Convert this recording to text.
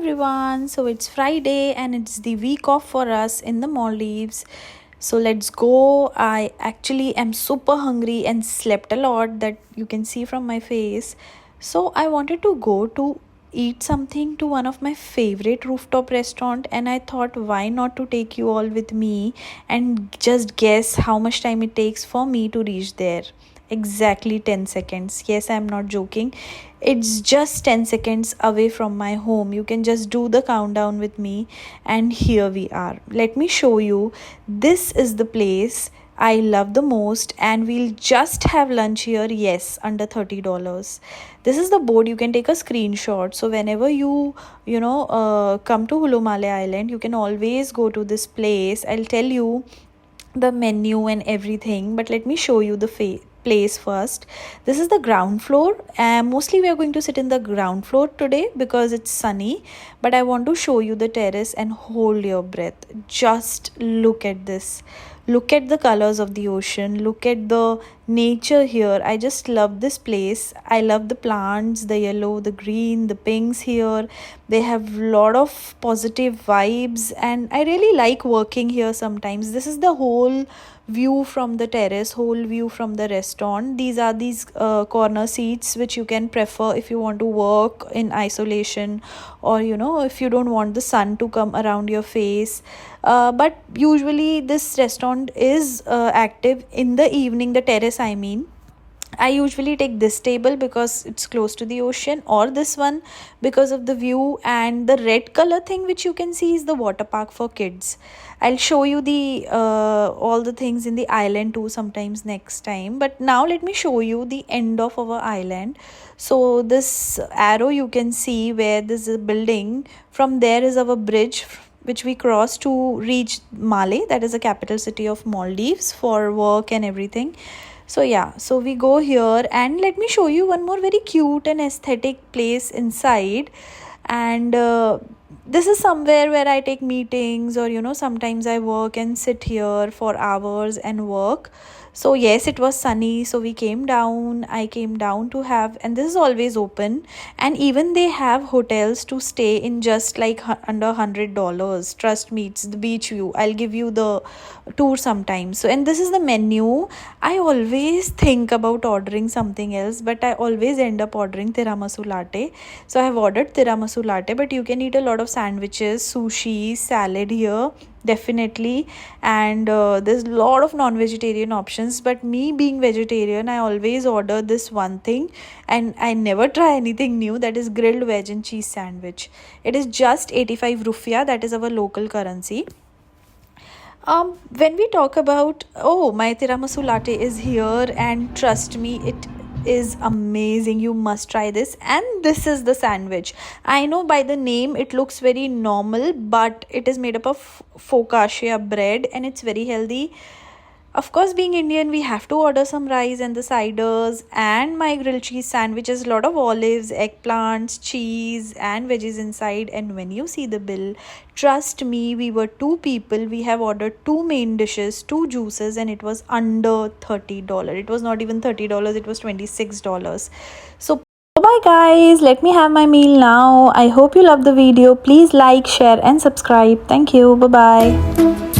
everyone. So it's Friday and it's the week off for us in the Maldives. So let's go. I actually am super hungry and slept a lot, that you can see from my face. So I wanted to go to eat something to one of my favorite rooftop restaurant, and I thought, why not to take you all with me and just guess how much time it takes for me to reach there. Exactly 10 seconds. Yes, I'm not joking. It's just 10 seconds away from my home. You can just do the countdown with me, and here we are. Let me show you. This is the place I love the most, and we'll just have lunch here. Yes, under $30. This is the board. You can take a screenshot. So whenever you come to Hulumale Island, you can always go to this place. I'll tell you the menu and everything, but let me show you the place first. This is the ground floor, and mostly we are going to sit in the ground floor today because it's sunny, but I want to show you the terrace and hold your breath. Just look at this. Look at the colors of the ocean. Look at the nature here. I just love this place. I love the plants, the yellow, the green, the pinks here. They have a lot of positive vibes, and I really like working here sometimes. This is the whole view from the terrace, whole view from the restaurant. These are these corner seats which you can prefer if you want to work in isolation, or if you don't want the sun to come around your face. But usually this restaurant is active in the evening, the terrace I mean. I usually take this table because it's close to the ocean, or this one because of the view, and the red color thing which you can see is the water park for kids. I'll show you the all the things in the island too sometimes next time, but now let me show you the end of our island. So this arrow you can see where this is a building, from there is our bridge which we cross to reach Male, that is the capital city of Maldives, for work and everything. So yeah, so we go here, and let me show you one more very cute and aesthetic place inside. And this is somewhere where I take meetings, or sometimes I work and sit here for hours and work. So yes, it was sunny, so we came down. I came down to have, and this is always open, and even they have hotels to stay in just like under $100. Trust me, it's the beach view. I'll give you the tour sometime. So, and this is the menu. I always think about ordering something else, but I always end up ordering tiramisu latte. So I have ordered tiramisu latte, but you can eat a lot of sandwiches, sushi, salad here, definitely. And there's a lot of non-vegetarian options, but me being vegetarian, I always order this one thing, and I never try anything new, that is grilled veg and cheese sandwich. It is just 85 rupiah, that is our local currency. When we talk about, oh, my tiramisu latte is here, and trust me, it is amazing. You must try this. And this is the sandwich. I know by the name it looks very normal, but it is made up of focaccia bread, and it's very healthy. Of course, being Indian, we have to order some rice and the ciders, and my grilled cheese sandwiches, a lot of olives, eggplants, cheese, and veggies inside. And when you see the bill, trust me, we were two people. We have ordered two main dishes, two juices, and it was under $30. It was not even $30, it was $26. So bye guys, let me have my meal now. I hope you love the video. Please like, share, and subscribe. Thank you. Bye bye.